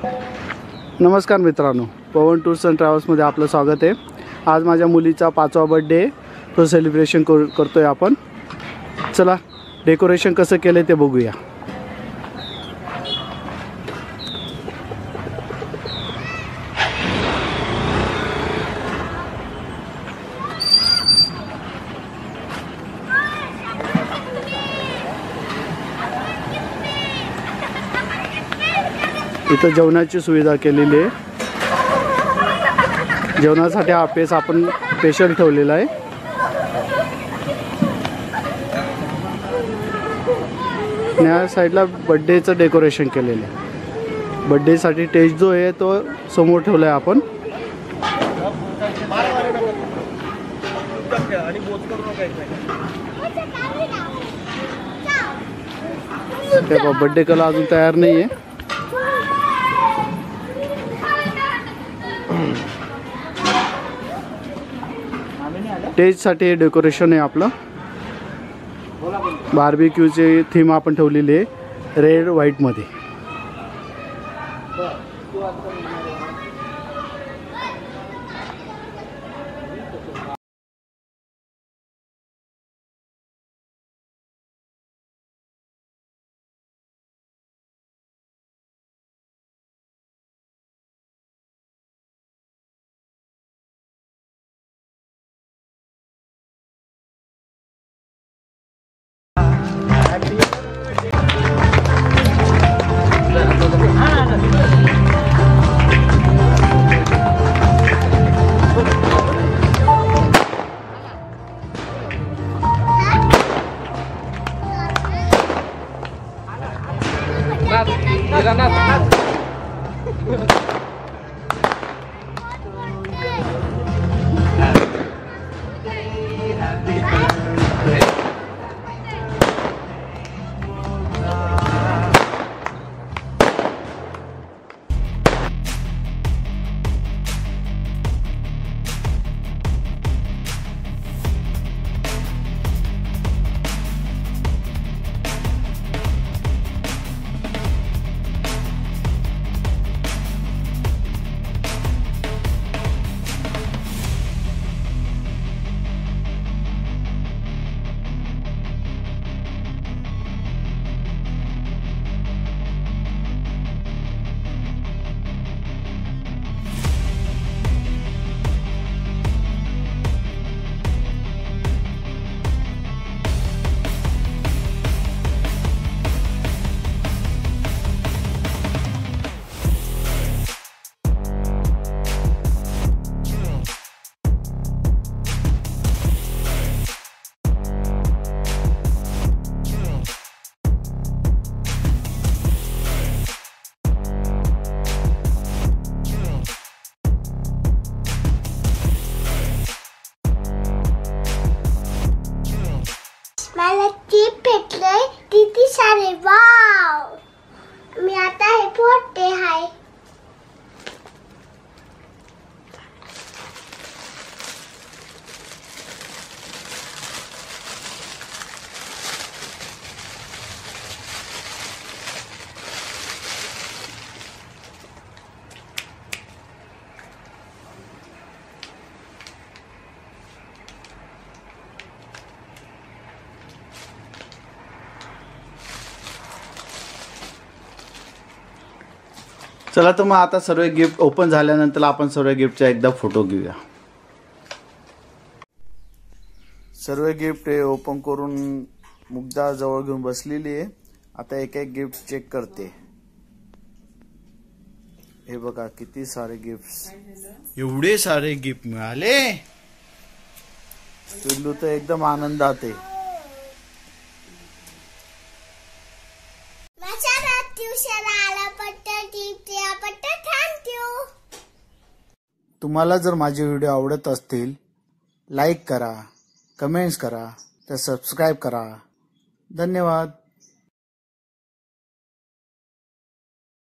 नमस्कार मित्रांनो, पवन tours and ट्रॅव्हल्समध्ये आपलं स्वागत आहे। आज माझ्या मुलीचा 5वा बर्थडे तो सेलिब्रेशन करतोय आपण। चला डेकोरेशन कसं केलं ते बघूया। इथं जेवणाची सुविधा केलेली आहे। जेवणासाठी हा पेस आपण स्पेशल ठेवलेला आहे। या साईडला बर्थडेचं डेकोरेशन केलेलं आहे। बर्थडेसाठी स्टेज जो आहे तो समोर ठेवला आहे आपण। बर्थडे कला अजून तयार नाही आहे। स्टेजसाठी डेकोरेशन आहे आपलं। बार्बेक्यूची थीम आपण ठेवलेली आहे रेड व्हाईट मध्ये। मला टीप भेटलंय किती सारे। वाव, मी आता हे फोडते हाय। चला तर मग आता सर्व गिफ्ट ओपन झाल्यानंतर आपण सर्व गिफ्टचा एकदा फोटो घेऊया। सर्व गिफ्ट ओपन करून मुग्धा जवळ घेऊन बसलेली आहे। आता एक एक गिफ्ट चेक करते। हे बघा किती सारे गिफ्ट्स, एवढे सारे गिफ्ट मिळाले। पिल्लू तर एकदम आनंदात आहे। तुम्हाला जर माझे व्हिडिओ आवडत असतील लाईक करा, कमेंट्स करा, तर सबस्क्राईब करा। धन्यवाद।